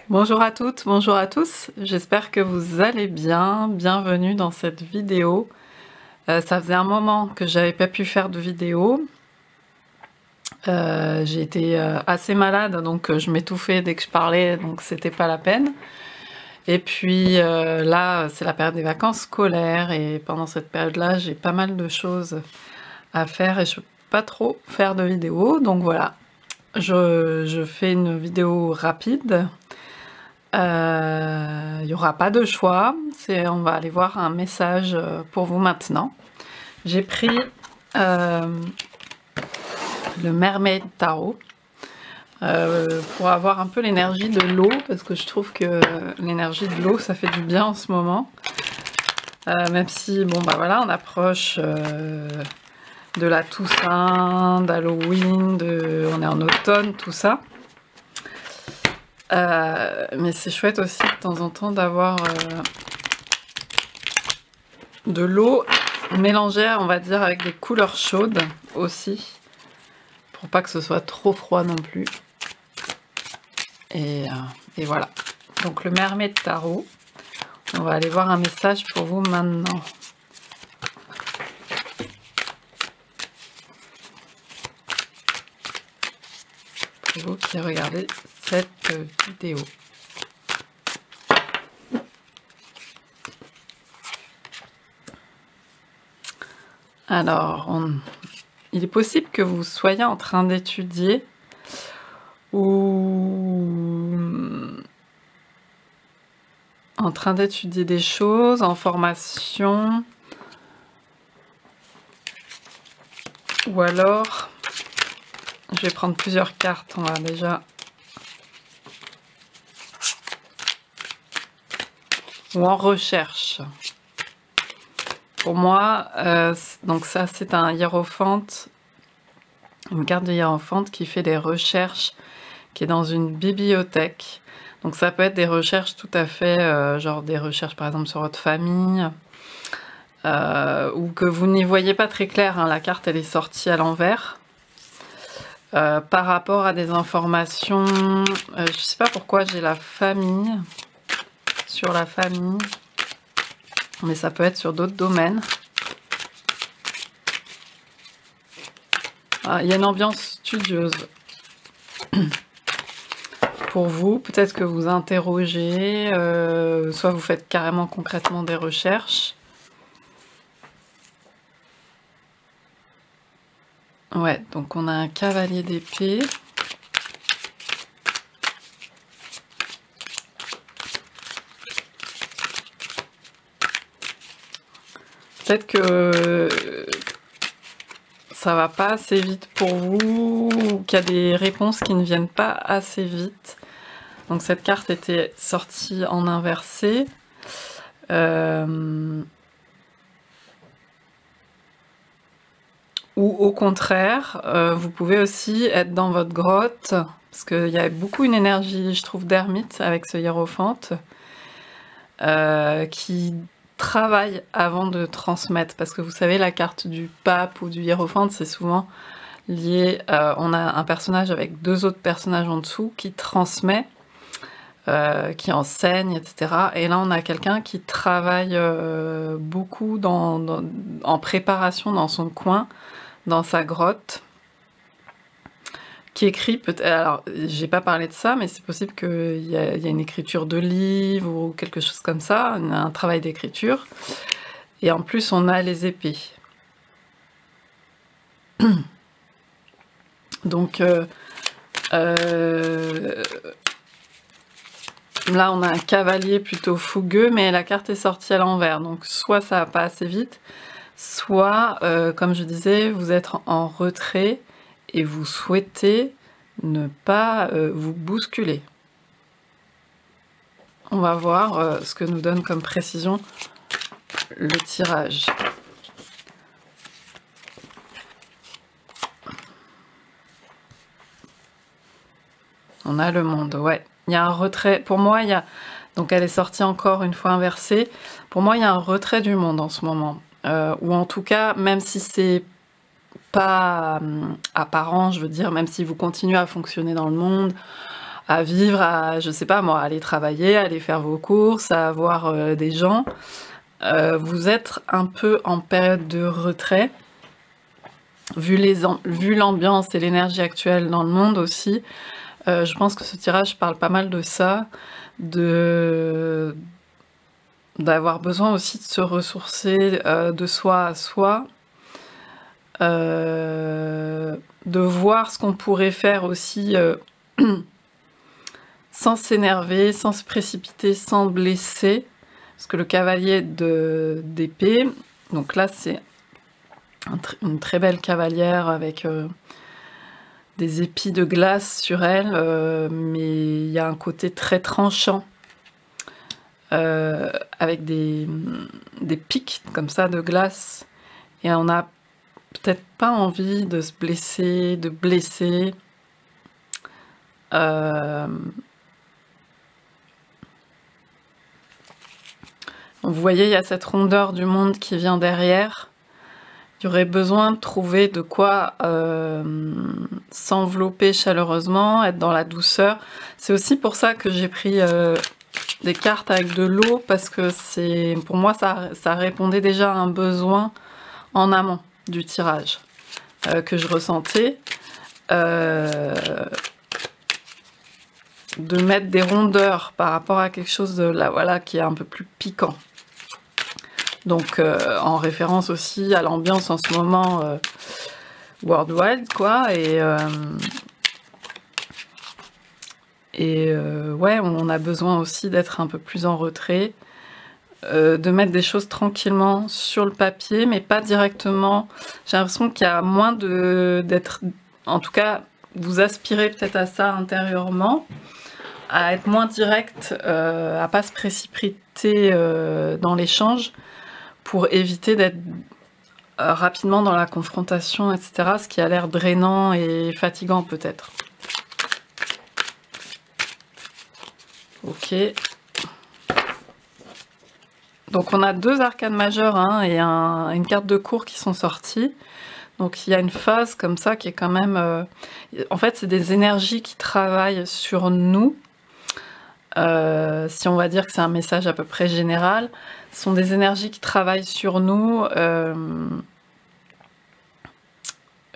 Bonjour à toutes, bonjour à tous, j'espère que vous allez bien, bienvenue dans cette vidéo. Ça faisait un moment que j'avais pas pu faire de vidéo. J'ai été assez malade, donc je m'étouffais dès que je parlais, donc c'était pas la peine. Et puis là, c'est la période des vacances scolaires, et pendant cette période-là, j'ai pas mal de choses à faire et je peux pas trop faire de vidéo, donc voilà. Je fais une vidéo rapide. Il n'y aura pas de choix, on va aller voir un message pour vous maintenant. J'ai pris le Mermaid Tarot pour avoir un peu l'énergie de l'eau, parce que je trouve que l'énergie de l'eau, ça fait du bien en ce moment. Même si, bon, bah voilà, on approche de la Toussaint, d'Halloween, on est en automne, tout ça. Mais c'est chouette aussi de temps en temps d'avoir de l'eau mélangée, on va dire, avec des couleurs chaudes aussi, pour pas que ce soit trop froid non plus. Et voilà. Donc le Mermaid Tarot, on va aller voir un message pour vous maintenant. Pour vous qui regardez cette vidéo. Alors, il est possible que vous soyez en train d'étudier ou en train d'étudier des choses, en formation, ou alors, je vais prendre plusieurs cartes, on va déjà... ou en recherche. Pour moi, donc ça c'est un hiérophante, une carte de hiérophante qui fait des recherches, qui est dans une bibliothèque. Donc ça peut être des recherches tout à fait, genre des recherches par exemple sur votre famille, ou que vous n'y voyez pas très clair, hein, la carte elle est sortie à l'envers. Par rapport à des informations, je sais pas pourquoi j'ai la famille, sur la famille, mais ça peut être sur d'autres domaines. Ah, il y a une ambiance studieuse pour vous, peut-être que vous interrogez, soit vous faites carrément concrètement des recherches. Ouais, donc on a un cavalier d'épée. Peut-être que ça va pas assez vite pour vous, ou qu'il y a des réponses qui ne viennent pas assez vite. Donc cette carte était sortie en inversé. Ou au contraire, vous pouvez aussi être dans votre grotte, parce qu'il y a beaucoup une énergie, je trouve, d'ermite avec ce hiérophante, qui travaille avant de transmettre, parce que vous savez, la carte du pape ou du hiérophante, c'est souvent lié, on a un personnage avec deux autres personnages en dessous qui transmet, qui enseigne, etc. Et là, on a quelqu'un qui travaille beaucoup en préparation dans son coin, dans sa grotte, qui écrit, peut-être, alors j'ai pas parlé de ça, mais c'est possible qu'il y a une écriture de livre ou quelque chose comme ça, un travail d'écriture, et en plus on a les épées. Donc là on a un cavalier plutôt fougueux, mais la carte est sortie à l'envers, donc soit ça va pas assez vite, soit, comme je disais, vous êtes en retrait et vous souhaitez ne pas vous bousculer. On va voir ce que nous donne comme précision le tirage. On a le monde, ouais. Il y a un retrait. Pour moi, il y a... Donc elle est sortie encore une fois inversée. Pour moi, il y a un retrait du monde en ce moment. Ou en tout cas, même si c'est pas apparent, je veux dire, même si vous continuez à fonctionner dans le monde, à vivre, à, je sais pas moi, aller travailler, aller faire vos courses, à voir des gens. Vous êtes un peu en période de retrait, vu l'ambiance et l'énergie actuelle dans le monde aussi. Je pense que ce tirage parle pas mal de ça, d'avoir besoin aussi de se ressourcer de soi à soi, de voir ce qu'on pourrait faire aussi sans s'énerver, sans se précipiter, sans blesser. Parce que le cavalier d'épée, donc là c'est une très belle cavalière avec des épis de glace sur elle, mais il y a un côté très tranchant, avec des pics comme ça de glace, et on n'a peut-être pas envie de se blesser, de blesser. Vous voyez, il y a cette rondeur du monde qui vient derrière. Il y aurait besoin de trouver de quoi s'envelopper chaleureusement, être dans la douceur. C'est aussi pour ça que j'ai pris des cartes avec de l'eau, parce que pour moi, ça répondait déjà à un besoin en amont du tirage que je ressentais. De mettre des rondeurs par rapport à quelque chose de là, voilà, qui est un peu plus piquant. Donc en référence aussi à l'ambiance en ce moment World Wild, quoi, ouais, on a besoin aussi d'être un peu plus en retrait, de mettre des choses tranquillement sur le papier, mais pas directement. J'ai l'impression qu'il y a moins d'être, en tout cas, vous aspirez peut-être à ça intérieurement, à être moins direct, à pas se précipiter dans l'échange, pour éviter d'être rapidement dans la confrontation, etc. Ce qui a l'air drainant et fatigant peut-être. Ok. Donc on a 2 arcanes majeures et une carte de cour qui sont sorties. Donc il y a une phase comme ça qui est quand même... en fait, c'est des énergies qui travaillent sur nous. Si on va dire que c'est un message à peu près général, ce sont des énergies qui travaillent sur nous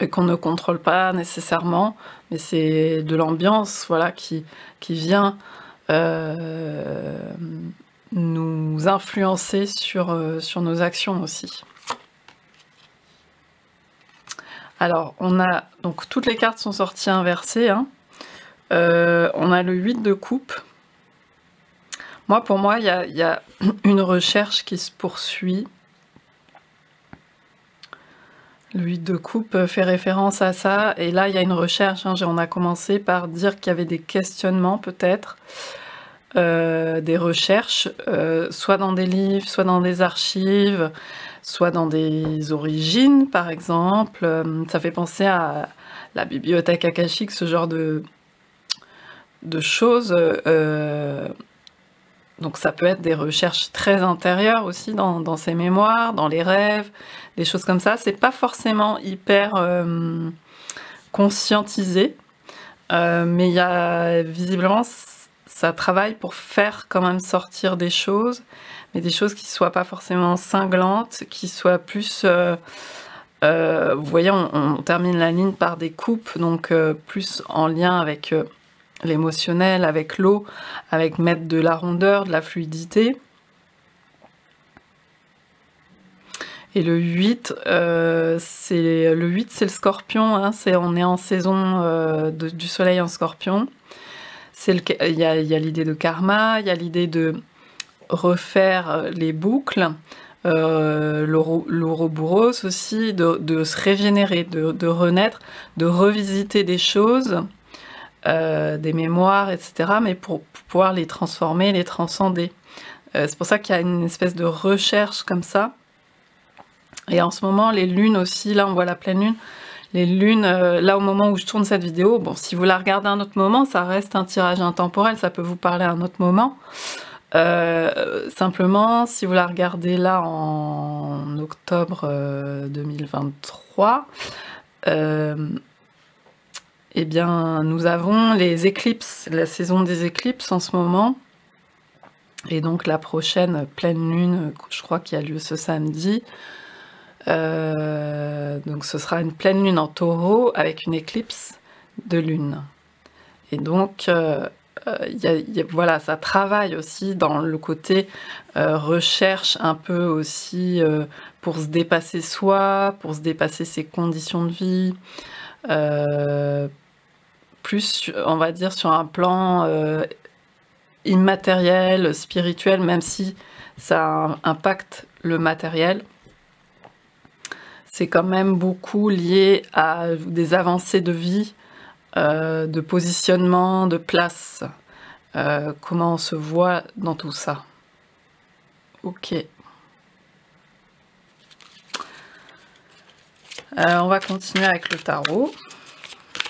et qu'on ne contrôle pas nécessairement, mais c'est de l'ambiance, voilà, qui vient nous influencer sur nos actions aussi. Alors, on a donc toutes les cartes sont sorties inversées. On a le 8 de coupe. Pour moi, il y a une recherche qui se poursuit. Le 8 de coupe fait référence à ça. Et là, il y a une recherche. On a commencé par dire qu'il y avait des questionnements, peut-être. Des recherches, soit dans des livres, soit dans des archives, soit dans des origines, par exemple. Ça fait penser à la bibliothèque akashique, ce genre de choses. Donc ça peut être des recherches très intérieures aussi dans ses mémoires, dans les rêves, des choses comme ça. C'est pas forcément hyper conscientisé, mais il y a visiblement ça travaille pour faire quand même sortir des choses, mais des choses qui soient pas forcément cinglantes, qui soient plus... vous voyez, on termine la ligne par des coupes, donc plus en lien avec... l'émotionnel, avec l'eau, avec mettre de la rondeur, de la fluidité. Et le 8, c'est le scorpion, on est en saison du soleil en scorpion. Il y a l'idée de karma, il y a l'idée de refaire les boucles, l'ouroboros aussi, de se régénérer, de renaître, de revisiter des choses, des mémoires, etc., mais pour pouvoir les transformer, les transcender. C'est pour ça qu'il y a une espèce de recherche comme ça. Et en ce moment, les lunes aussi, là on voit la pleine lune, les lunes, là au moment où je tourne cette vidéo, bon, si vous la regardez à un autre moment, ça reste un tirage intemporel, ça peut vous parler à un autre moment. Simplement, si vous la regardez là en octobre 2023, eh bien, nous avons les éclipses, la saison des éclipses en ce moment. Et donc la prochaine pleine lune, je crois qu'il y a lieu ce samedi. Donc ce sera une pleine lune en taureau avec une éclipse de lune. Et donc, voilà, ça travaille aussi dans le côté recherche un peu aussi pour se dépasser soi, pour se dépasser ses conditions de vie. Plus, on va dire, sur un plan immatériel, spirituel, même si ça impacte le matériel. C'est quand même beaucoup lié à des avancées de vie, de positionnement, de place. Comment on se voit dans tout ça. Ok. On va continuer avec le tarot.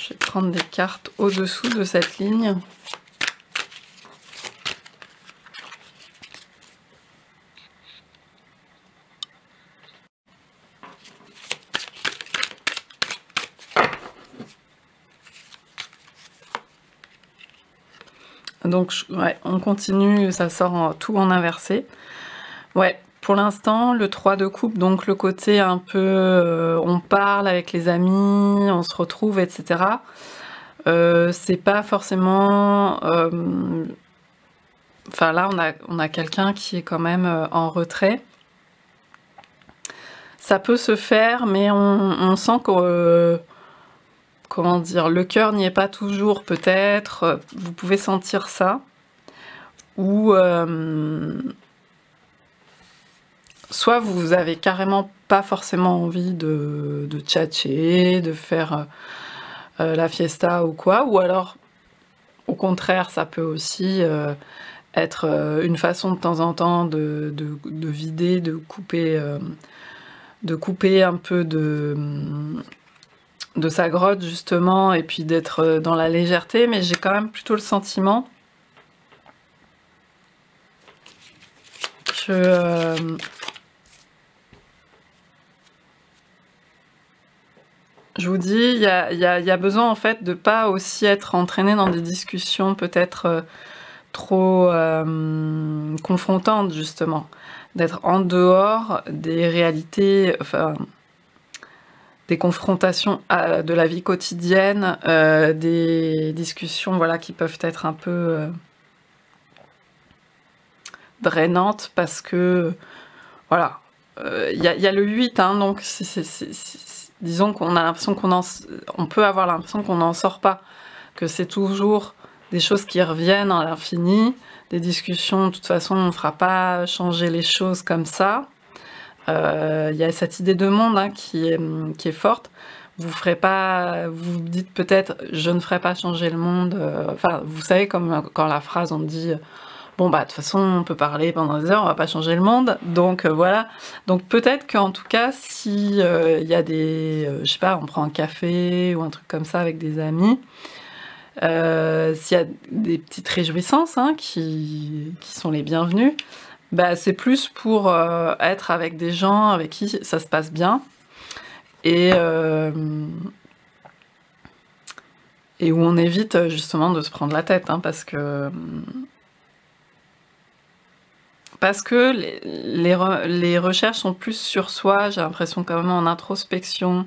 Je vais prendre des cartes au-dessous de cette ligne. Donc, ouais, on continue, ça sort tout en inversé. Ouais, pour l'instant, le 3 de coupe, donc le côté un peu on parle avec les amis, on se retrouve, etc. C'est pas forcément... Enfin là, on a quelqu'un qui est quand même en retrait. Ça peut se faire, mais on sent que... comment dire, le cœur n'y est pas toujours, peut-être, vous pouvez sentir ça, ou soit vous avez carrément pas forcément envie de tchatcher, de faire la fiesta ou quoi, ou alors au contraire ça peut aussi être une façon de temps en temps de vider, de couper un peu de sa grotte justement, et puis d'être dans la légèreté, mais j'ai quand même plutôt le sentiment que je vous dis, il y a besoin en fait de pas aussi être entraîné dans des discussions peut-être trop confrontantes justement, d'être en dehors des réalités, enfin des confrontations de la vie quotidienne, des discussions voilà, qui peuvent être un peu drainantes parce que voilà, il y a le 8, hein, donc disons qu'on a l'impression on peut avoir l'impression qu'on n'en sort pas, que c'est toujours des choses qui reviennent à l'infini, des discussions, de toute façon on ne fera pas changer les choses comme ça. Il y a cette idée de monde hein, qui est forte. Vous ferez pas, vous dites peut-être je ne ferai pas changer le monde. Enfin, vous savez comme quand la phrase on dit bon bah de toute façon on peut parler pendant des heures, on va pas changer le monde. Donc voilà. Donc peut-être qu'en tout cas si il y a des, je sais pas, on prend un café ou un truc comme ça avec des amis. S'il y a des petites réjouissances hein, qui sont les bienvenues. Bah, c'est plus pour être avec des gens avec qui ça se passe bien et où on évite justement de se prendre la tête hein, parce que les recherches sont plus sur soi, j'ai l'impression quand même en introspection.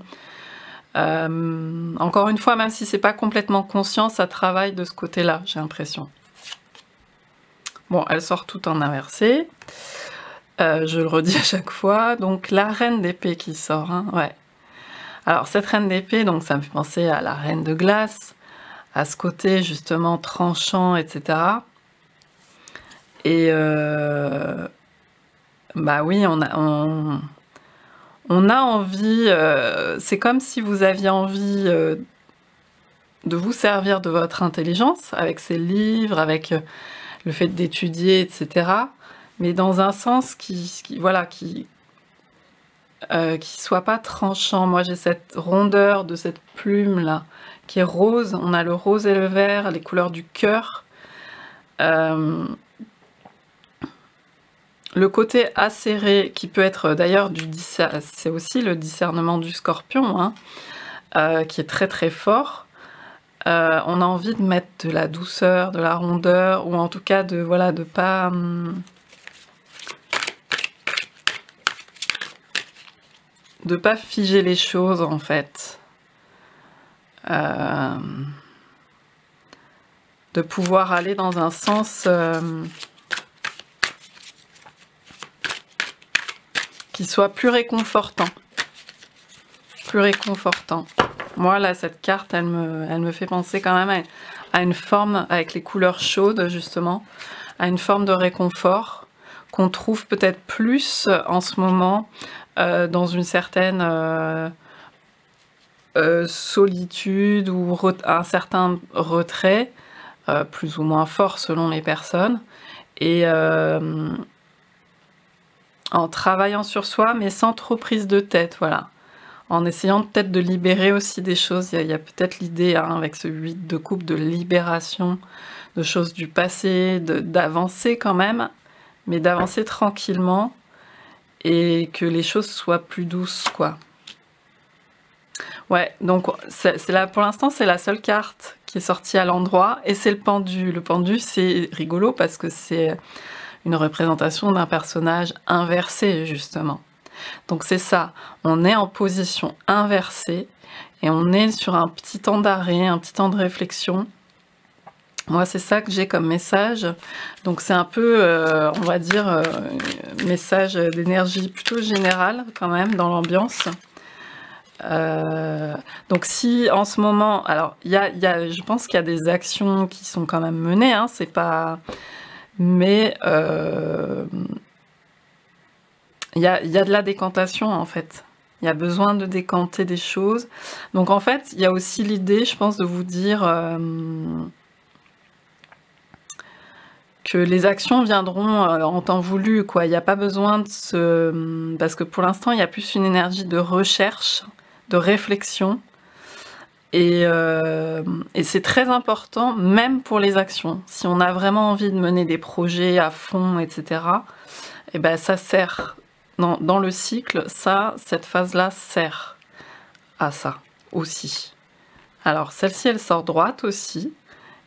Encore une fois, même si c'est pas complètement conscient, ça travaille de ce côté-là, j'ai l'impression. Bon, elle sort tout en inversé. Je le redis à chaque fois. Donc la reine d'épée qui sort, hein, ouais. Alors cette reine d'épée, donc ça me fait penser à la reine de glace, à ce côté justement tranchant, etc. Et bah oui, on a envie, c'est comme si vous aviez envie de vous servir de votre intelligence, avec ces livres, avec le fait d'étudier, etc. Mais dans un sens qui soit pas tranchant. Moi j'ai cette rondeur de cette plume là qui est rose, on a le rose et le vert, les couleurs du cœur. Le côté acéré qui peut être d'ailleurs c'est aussi le discernement du scorpion hein, qui est très très fort. on a envie de mettre de la douceur, de la rondeur, ou en tout cas de voilà, de pas figer les choses en fait. De pouvoir aller dans un sens qui soit plus réconfortant. Plus réconfortant. Moi là, cette carte, elle me fait penser quand même à une forme, avec les couleurs chaudes justement, à une forme de réconfort qu'on trouve peut-être plus en ce moment dans une certaine solitude ou un certain retrait, plus ou moins fort selon les personnes, et en travaillant sur soi, mais sans trop prise de tête, voilà. En essayant peut-être de libérer aussi des choses. Il y a peut-être l'idée, hein, avec ce 8 de coupe, de libération de choses du passé, d'avancer quand même, mais d'avancer tranquillement et que les choses soient plus douces, quoi. Ouais, donc c'est là, pour l'instant, c'est la seule carte qui est sortie à l'endroit, et c'est le pendu. Le pendu, c'est rigolo parce que c'est une représentation d'un personnage inversé, justement. Donc c'est ça, on est en position inversée et on est sur un petit temps d'arrêt, un petit temps de réflexion. Moi, c'est ça que j'ai comme message. Donc c'est un peu, on va dire, message d'énergie plutôt générale quand même dans l'ambiance. Donc si en ce moment, alors je pense qu'il y a des actions qui sont quand même menées, hein, c'est pas, mais il y a de la décantation en fait. Il y a besoin de décanter des choses. Donc en fait, il y a aussi l'idée, je pense, de vous dire que les actions viendront en temps voulu, quoi. Il n'y a pas besoin de se... Parce que pour l'instant, il y a plus une énergie de recherche, de réflexion. Et c'est très important, même pour les actions. Si on a vraiment envie de mener des projets à fond, etc., et ben ça sert. Dans le cycle, cette phase-là sert à ça aussi. Alors, celle-ci, elle sort droite aussi.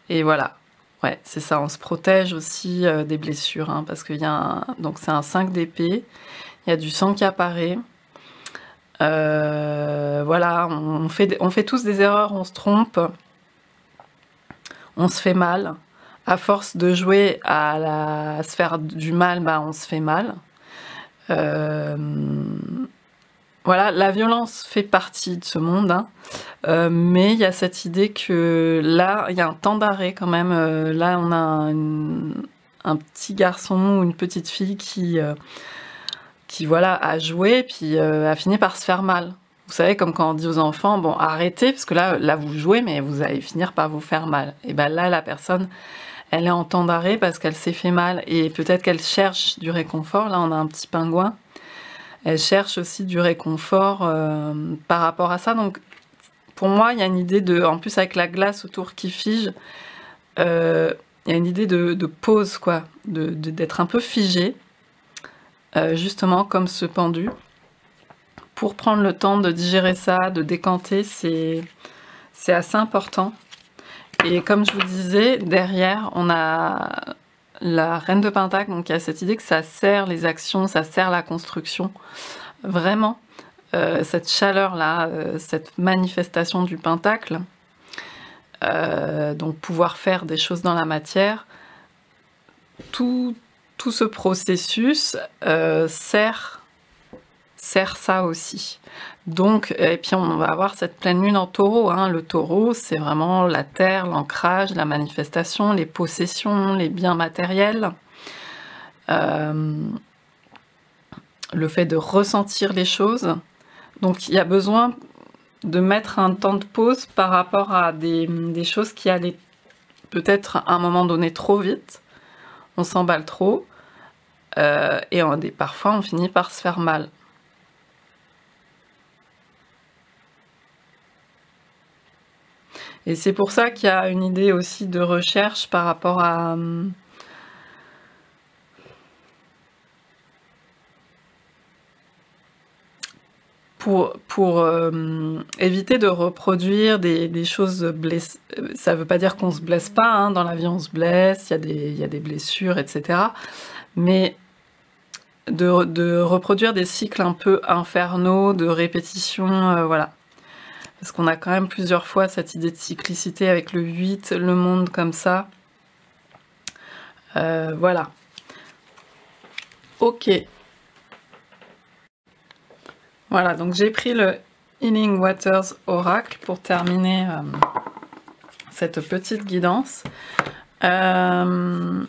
Et voilà. Ouais, c'est ça, on se protège aussi des blessures, hein, parce qu'il y a donc c'est un 5 d'épée, il y a du sang qui apparaît. Voilà, on fait tous des erreurs, on se trompe, on se fait mal. À force de jouer à se faire du mal, bah, on se fait mal. Voilà, la violence fait partie de ce monde, hein. Mais il y a cette idée que là, il y a un temps d'arrêt quand même. Là, on a un petit garçon ou une petite fille qui voilà, a joué, puis a fini par se faire mal. Vous savez, comme quand on dit aux enfants, bon, arrêtez, parce que là, vous jouez, mais vous allez finir par vous faire mal. Et ben là, la personne, elle est en temps d'arrêt parce qu'elle s'est fait mal, et peut-être qu'elle cherche du réconfort. Là, on a un petit pingouin. Elle cherche aussi du réconfort par rapport à ça. Donc, pour moi, il y a une idée de... En plus, avec la glace autour qui fige, il y a une idée de pause, quoi. D'être un peu figé, justement, comme ce pendu. Pour prendre le temps de digérer ça, de décanter, c'est assez important. Et comme je vous disais, derrière, on a la reine de Pentacle, donc il y a cette idée que ça sert les actions, ça sert la construction. Vraiment, cette chaleur-là, cette manifestation du Pentacle, donc pouvoir faire des choses dans la matière, tout ce processus sert ça aussi. Donc, et puis on va avoir cette pleine lune en taureau, hein. Le taureau, c'est vraiment la terre, l'ancrage, la manifestation, les possessions, les biens matériels, le fait de ressentir les choses. Donc il y a besoin de mettre un temps de pause par rapport à des choses qui allaient peut-être à un moment donné trop vite, on s'emballe trop, et parfois on finit par se faire mal. Et c'est pour ça qu'il y a une idée aussi de recherche par rapport à... pour éviter de reproduire des choses blessées. Ça veut pas dire qu'on se blesse pas, hein. Dans la vie on se blesse, il y a des blessures, etc. Mais de reproduire des cycles un peu infernaux, de répétition, voilà. Parce qu'on a quand même plusieurs fois cette idée de cyclicité avec le 8, le monde comme ça. Voilà. Ok. Voilà, donc j'ai pris le Healing Waters Oracle pour terminer cette petite guidance. Ce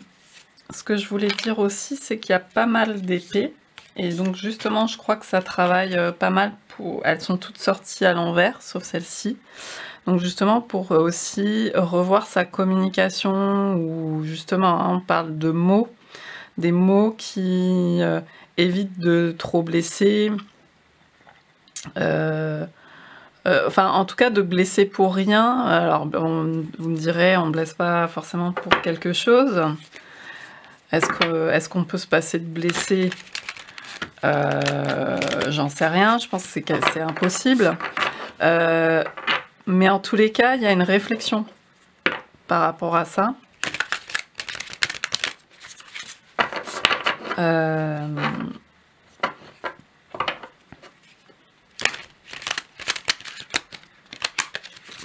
que je voulais dire aussi, c'est qu'il y a pas mal d'épées. Et donc justement, je crois que ça travaille pas mal pour... Elles sont toutes sorties à l'envers, sauf celle-ci. Donc justement, pour aussi revoir sa communication, ou justement, hein, on parle de mots, des mots qui évitent de trop blesser, enfin en tout cas de blesser pour rien. Alors vous me direz, on ne blesse pas forcément pour quelque chose. Est-ce qu'on peut se passer de blesser? J'en sais rien, je pense que c'est impossible. Mais en tous les cas, il y a une réflexion par rapport à ça.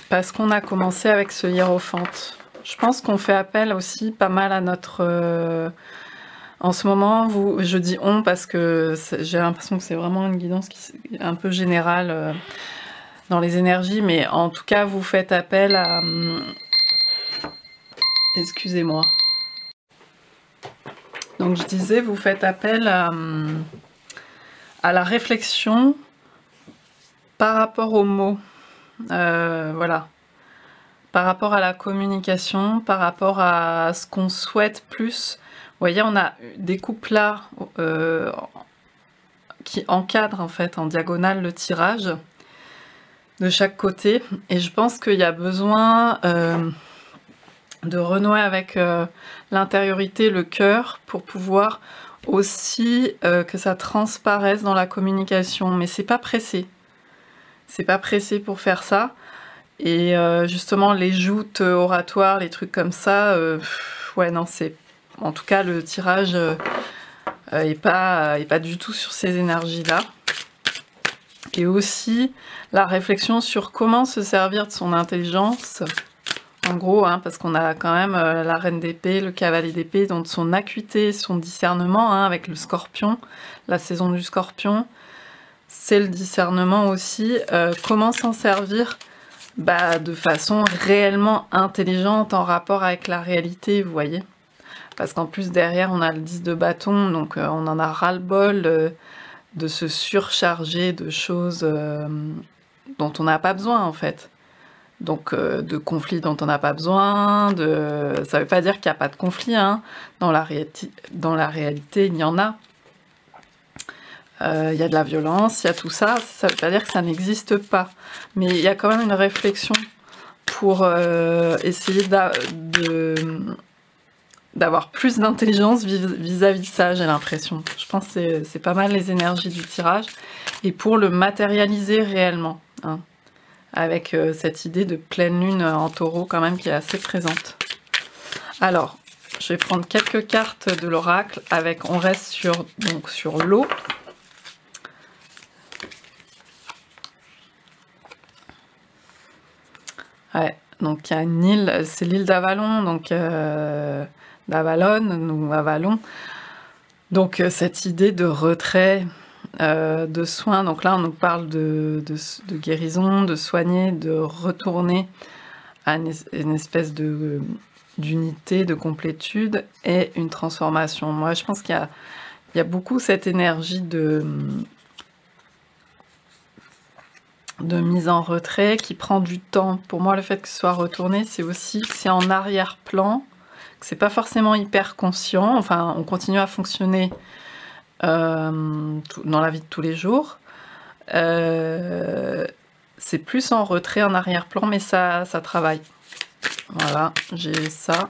Parce qu'on a commencé avec ce hiérophante. Je pense qu'on fait appel aussi pas mal à notre... En ce moment, je dis on parce que j'ai l'impression que c'est vraiment une guidance qui est un peu générale dans les énergies, mais en tout cas, vous faites appel à... Excusez-moi. Donc je disais, vous faites appel à la réflexion par rapport aux mots. Voilà. Par rapport à la communication, par rapport à ce qu'on souhaite plus. Vous voyez, on a des couples là qui encadrent en fait en diagonale le tirage de chaque côté. Et je pense qu'il y a besoin de renouer avec l'intériorité, le cœur, pour pouvoir aussi que ça transparaisse dans la communication. Mais c'est pas pressé. C'est pas pressé pour faire ça. Et justement, les joutes oratoires, les trucs comme ça, ouais, non, c'est... En tout cas, le tirage est pas du tout sur ces énergies-là. Et aussi, la réflexion sur comment se servir de son intelligence, en gros, hein, parce qu'on a quand même la reine d'épée, le cavalier d'épée, donc son acuité, son discernement, hein, avec le scorpion, la saison du scorpion, c'est le discernement aussi. Comment s'en servir de façon réellement intelligente, en rapport avec la réalité, vous voyez. Parce qu'en plus, derrière, on a le 10 de bâton, donc on en a ras-le-bol de se surcharger de choses dont on n'a pas besoin, en fait. Donc, de conflits dont on n'a pas besoin, ça ne veut pas dire qu'il n'y a pas de conflit, hein. Dans la réalité, il y en a. Il y a de la violence, il y a tout ça, ça ne veut pas dire que ça n'existe pas. Mais il y a quand même une réflexion pour essayer d'avoir plus d'intelligence vis-à-vis de ça, j'ai l'impression. Je pense que c'est pas mal les énergies du tirage. Et pour le matérialiser réellement, hein, avec cette idée de pleine lune en taureau quand même qui est assez présente. Alors, je vais prendre quelques cartes de l'oracle. On reste sur l'eau. Ouais, donc il y a une île, c'est l'île d'Avalon, donc d'Avalon ou Avalon. Donc cette idée de retrait, de soins, donc là on nous parle de guérison, de soigner, de retourner à une espèce d'unité, de complétude et une transformation. Moi je pense qu'il y a beaucoup cette énergie de mise en retrait qui prend du temps. Pour moi, le fait que ce soit retourné, c'est aussi que c'est en arrière-plan, que c'est pas forcément hyper conscient. Enfin, on continue à fonctionner dans la vie de tous les jours. C'est plus en retrait, en arrière-plan, mais ça travaille. Voilà, j'ai ça.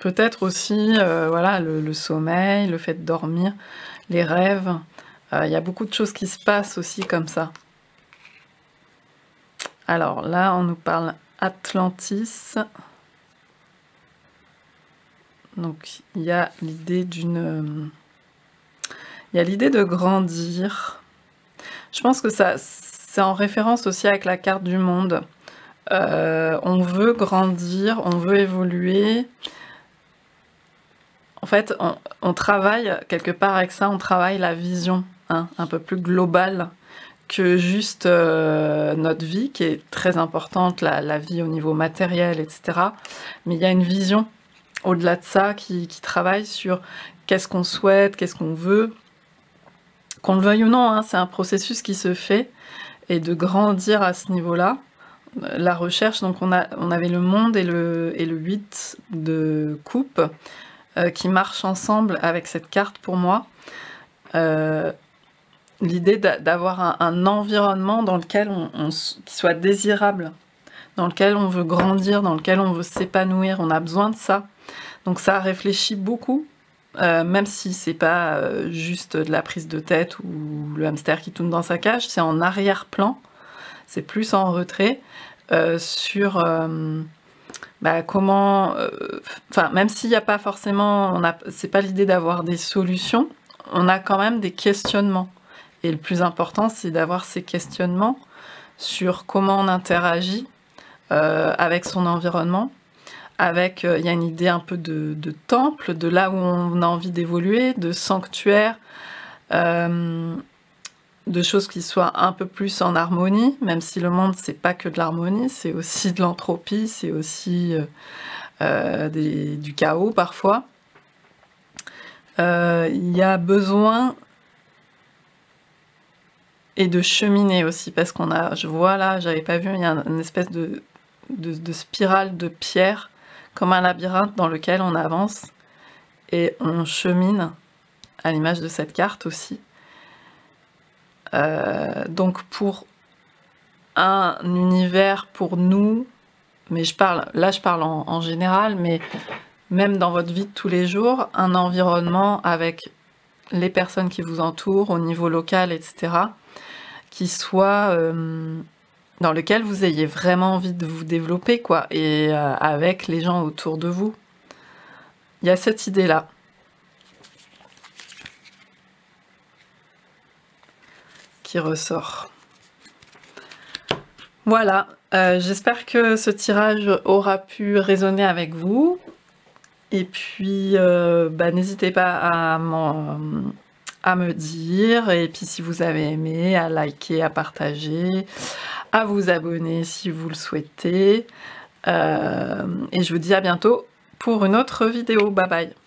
Peut-être aussi voilà, le sommeil, le fait de dormir, les rêves. Il y a beaucoup de choses qui se passent aussi comme ça. Alors là, on nous parle Atlantis. Donc il y a l'idée d'une... il y a l'idée de grandir. Je pense que ça, c'est en référence aussi avec la carte du monde. On veut grandir, on veut évoluer. En fait, on travaille quelque part avec ça, on travaille la vision hein, un peu plus globale que juste notre vie, qui est très importante, la vie au niveau matériel, etc. Mais il y a une vision au-delà de ça qui travaille sur qu'est-ce qu'on souhaite, qu'est-ce qu'on veut. Qu'on le veuille ou non, hein, c'est un processus qui se fait, et de grandir à ce niveau-là. La recherche, donc on avait le monde et le 8 de coupe qui marchent ensemble avec cette carte pour moi. L'idée d'avoir un environnement dans lequel qui soit désirable, dans lequel on veut grandir, dans lequel on veut s'épanouir, on a besoin de ça. Donc ça réfléchit beaucoup, même si c'est pas juste de la prise de tête ou le hamster qui tourne dans sa cage, c'est en arrière-plan, c'est plus en retrait, sur comment... Enfin, même s'il n'y a pas forcément... c'est pas l'idée d'avoir des solutions, on a quand même des questionnements. Et le plus important, c'est d'avoir ces questionnements sur comment on interagit avec son environnement, avec, il y a une idée un peu de temple, de là où on a envie d'évoluer, de sanctuaire, de choses qui soient un peu plus en harmonie, même si le monde, c'est pas que de l'harmonie, c'est aussi de l'entropie, c'est aussi du chaos parfois. Il y a besoin et de cheminer aussi, parce qu'on a, je vois là, j'avais pas vu, il y a une espèce de spirale de pierre, comme un labyrinthe dans lequel on avance et on chemine, à l'image de cette carte aussi. Donc pour un univers pour nous, mais je parle en général, mais même dans votre vie de tous les jours, un environnement avec les personnes qui vous entourent au niveau local, etc., qui soit dans lequel vous ayez vraiment envie de vous développer, quoi, et avec les gens autour de vous. Il y a cette idée-là. Qui ressort. Voilà, j'espère que ce tirage aura pu résonner avec vous. Et puis, n'hésitez pas à me dire, et puis si vous avez aimé, à liker, à partager, à vous abonner si vous le souhaitez. Et je vous dis à bientôt pour une autre vidéo. Bye bye.